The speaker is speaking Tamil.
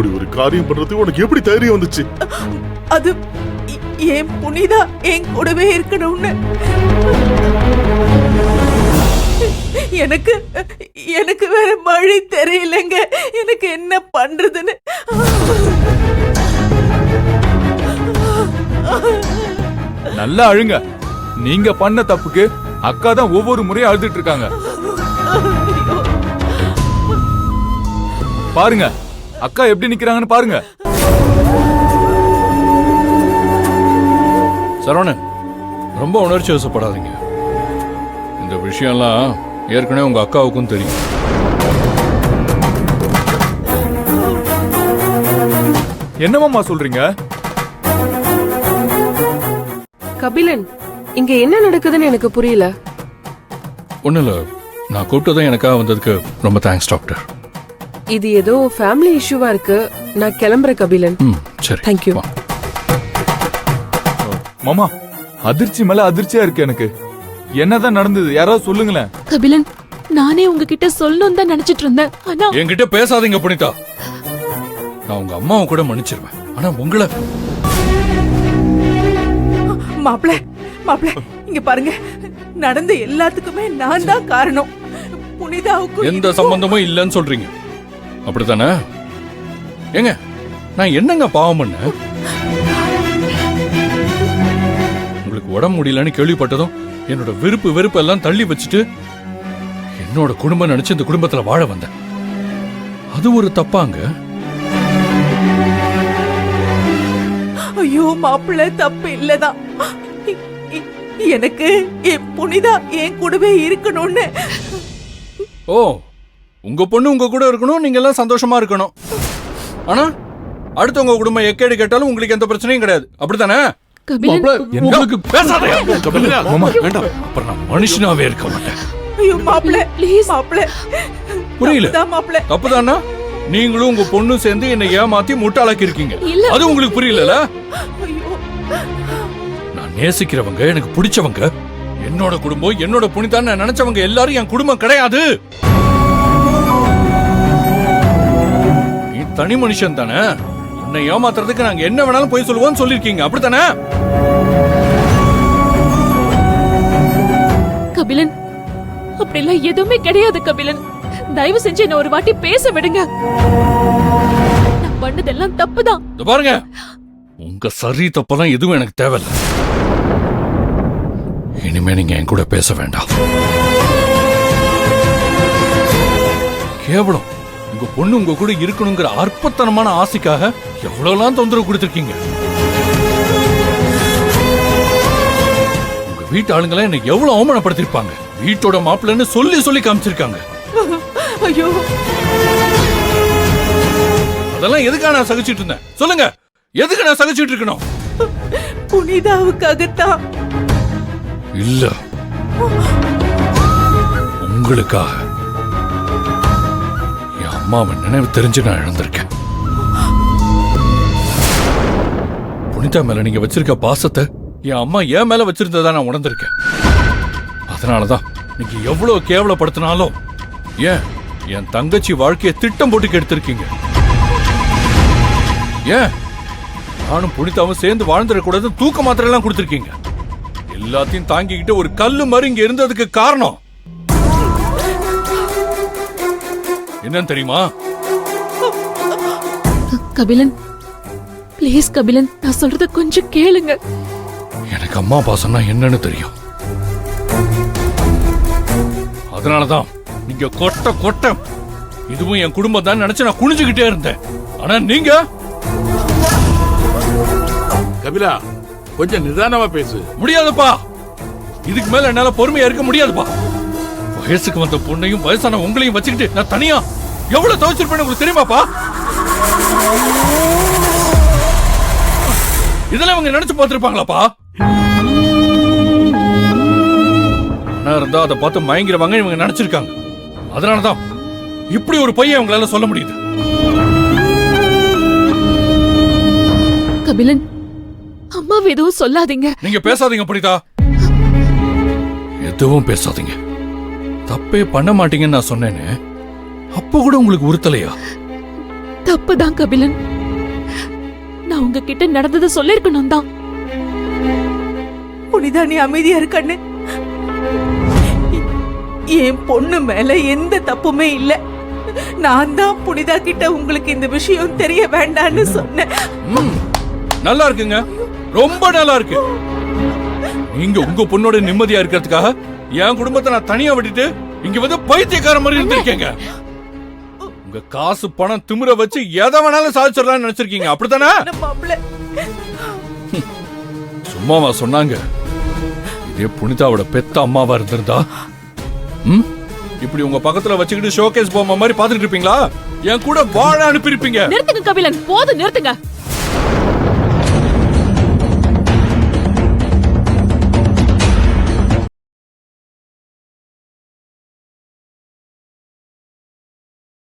இப்படி ஒரு காரியம் பண்றதுக்கு உனக்கு எப்படி தைரியம் வந்துச்சு? அது என் புனிதா என் கூடவே இருக்கணும்னு எனக்கு எனக்கு வேற வழி தெரியலங்க. எனக்கு என்ன பண்றதுன்னு. நல்லா அழுங்க. நீங்க பண்ண தப்புக்கு அக்கா தான் ஒவ்வொரு முறையும் அழுதுட்டு இருக்காங்க. பாருங்க அக்கா எப்படி நிக்கிறாங்கன்னு பாருங்க. சரவணன், ரொம்ப உணர்ச்சி வசப்படாதீங்க. இந்த விஷயம்லாம் ஏற்கனவே உங்க அக்காவுக்கும் தெரியும். என்னமாமா சொல்றீங்க? கபிலன், இங்க என்ன நடக்குதுன்னு எனக்கு புரியல. ஒன்னும் இல்ல, நான் கூப்பிட்டதும் எனக்காக வந்ததுக்கு ரொம்ப தேங்க்ஸ் டாக்டர். இது ஏதோ ஃபேமிலி இஷ்யூவா இருக்கு. நான் கிளம்புறேன் கபிலன். சரி, தேங்க்யூ. மாமா அதிர்ச்சி மேல அதிர்ச்சியா இருக்கு எனக்கு. என்னதான் நடந்தது யாராவது சொல்லுங்களேன். கபிலன், நானே உங்ககிட்ட சொல்லணும் தான் நினைச்சிட்டு இருந்தேன். ஆனா என்கிட்ட பேசாதீங்க புனிதா. நான் உங்க அம்மாவை கூட மன்னிச்சிருவேன், ஆனா உங்களை மாப்பிள இங்க பாருங்க, நடந்த எல்லாத்துக்குமே நான் தான் காரணம். புனிதாவுக்கு எந்த சம்பந்தமும் இல்லைன்னு சொல்றீங்க, அப்படித்தானே? ஏங்க, நான் என்னங்க பாவம் பண்ண? உங்களுக்கு உடம்பு முடியலன்னு கேள்விப்பட்டதும் என்னோட வெறுப்பு எல்லாம் தள்ளி வச்சுட்டு என்னோட குடும்பம் நினைச்சு இந்த குடும்பத்துல வாழ வந்தேன். அது ஒரு தப்பாங்க? ஐயோ மாப்பிள்ள, தப்பு இல்லதான். எனக்கு என் புனிதா என் கூடவே இருக்கணும்னு. ஓ, உங்க பொண்ணு உங்க கூட இருக்கணும், நீங்க எல்லாம் சந்தோஷமா இருக்கணும். ஆனா அடுத்தவங்க குடும்பம் எக்கேடு கேட்டாலும் உங்களுக்கு எந்த பிரச்சனையும் கிடையாது, அப்படித்தானே? உங்களுக்கு பேசாதே. அப்புறம் நான் மனுஷனாவே இருக்க மாட்டேன். ஐயோ மாப்பிள்ள, ப்ளீஸ் மாப்பிள்ள. புரியல? மாப்பிள்ள தப்புதானா? நீங்களும் உங்க பொண்ணும் சேர்ந்து என்னை ஏமாத்தி முட்டாளாக்கி இருக்கீங்க. இல்ல. அது உங்களுக்கு புரியல? ஐயோ, நான் நேசிக்கிறவங்க, எனக்கு பிடிச்சவங்க, என்னோட குடும்பம், என்னோட புனிதான்னு நினைச்சவங்க எல்லாரும் என் குடும்பம் கிடையாது. நீ தனி மனுஷன் தானே? உன்னை ஏமாத்துறதுக்கு நாங்க என்ன வேணாலும் போய் சொல்லுவோம்னு சொல்லிருக்கீங்க, அப்படித்தானே? கபிலன், அப்படிலாம் எதுவுமே கிடையாது கபிலன். தயவு செஞ்சு என்ன ஒரு வாட்டி பேச விடுங்க. நான் பண்ணதெல்லாம் தப்புதான். பாருங்க, உங்க சரி தப்பெல்லாம் எதுவும் எனக்கு தேவையில்லை. இனிமே நீங்க என் கூட பேச வேண்டாம். கேவலம் உங்க பொண்ணு உங்க கூட இருக்கணுங்கிற அற்பத்தனமான ஆசைக்காக எவ்வளவுலாம் தொந்தரவு கொடுத்திருக்கீங்க. உங்க வீட்டு ஆளுங்களை என்ன எவ்வளவு அவமானப்படுத்திருப்பாங்க. வீட்டோட மாப்பிள்ளைன்னு சொல்லி சொல்லி காமிச்சிருக்காங்க. ஐயோ, அதெல்லாம் எதுக்காக நான் சகிச்சிட்டு இருந்தேன் சொல்லுங்க? எதுக்கு நான் சகிச்சிட்டு இருக்கணும்? புனிதாவுக்காகத்தான். இல்ல, உங்களுக்காக. என் அம்மாவை நினைவு தெரிஞ்சு நான் இழந்திருக்கேன். புனிதா மேல நீங்க வச்சிருக்க பாசத்தை என் அம்மா என் மேல வச்சிருந்ததா நான் உணர்ந்திருக்கேன். அதனாலதான் நீங்க எவ்வளவு கேவலப்படுத்தினாலும் ஏன் என் தங்கச்சி வாழ்க்கையை திட்டம் போட்டு கெடுத்திருக்கீங்க. ஏன் நானும் புனிதாவும் சேர்ந்து வாழ்ந்துடக்கூடாது தூக்க மாத்திரை எல்லாம் கொடுத்திருக்கீங்க. எல்லாத்தையும் தாங்கிக்கிட்டு ஒரு கல்லு மாதிரி இங்க இருந்ததுக்கு காரணம் என்னன்னு தெரியுமா? கபிலன், ப்ளீஸ் கபிலன், நான் சொல்றத கொஞ்சம் கேளுங்க. எனக்கு அம்மா பாசம்னா என்னன்னு தெரியும். அதனாலதான் நீங்க கொட்ட இதுவும் என் குடும்பம் தான் நினைச்சு நான் குனிஞ்சுக்கிட்டே இருந்தேன். ஆனா நீங்க கபிலா, கொஞ்சம் நிதானமா பேசு. முடியாதுப்பா, இதுக்கு மேல என்னால பொறுமையா இருக்க முடியாதுப்பா. வயசுக்கு வந்த பொண்ணையும் வயசான உங்களையும் வச்சுக்கிட்டு நான் தனியா எவ்வளவு துவைச்சிருப்பேன்னு உங்களுக்கு தெரியுமாப்பா? இதெல்லாம் இவங்க நினைச்சு பார்த்திருப்பாங்களாப்பா? நான் இருந்தா அதை பார்த்து மயங்கிறவங்க இவங்க நினைச்சிருக்காங்க. அதனாலதான் இப்படி ஒரு பையன் உங்களால சொல்ல முடியுது. கபிலன், அம்மாவை எதுவும் சொல்லாதீங்க. நீங்க பேசாதீங்க புனிதா, எதுவும் பேசாதீங்க. தப்பே பண்ண மாட்டீங்கன்னு நான் சொன்னேன்னு அப்ப கூட உங்களுக்கு உறுத்தலையா? தப்புதான் கபிலன். நான் உங்ககிட்ட நடந்ததை சொல்லிருக்கணும் தான். புனிதா நீ அமைதியா இருக்கண்ணு. என் பொண்ணு மேல எந்த தப்புமே இல்ல. நான் தான் புனிதா கிட்ட உங்களுக்கு இந்த விஷயம் தெரிய வேண்டாம்னு சொன்னேன். நல்லா இருக்குங்க, ரொம்ப நல்லா இருக்கு. நீங்க உங்க பொண்ணோட நிம்மதியா இருக்கிறதுக்காக என் குடும்பத்தை நான் தனியா விட்டுட்டு இங்க வந்து பைத்தியக்கார மாதிரி இருந்திருக்கீங்க. உங்க காசு பணம் திமிர வச்சு எதை வேணாலும் சாதிச்சிடலாம்னு நினைச்சிருக்கீங்க, அப்படித்தானே? மாப்பிள்ள சும்மாவா சொன்னாங்க? இதே புனிதாவோட பெத்த அம்மாவா இருந்திருந்தா இப்படி உங்க பக்கத்துல வச்சுக்கிட்டு ஷோகேஸ் பொம்மை மாதிரி பாத்துட்டு இருப்பீங்களா? என் கூட வாழ அனுப்பியிருப்பீங்க. நிறுத்துங்க கபிலன், போதும் நிறுத்துங்க.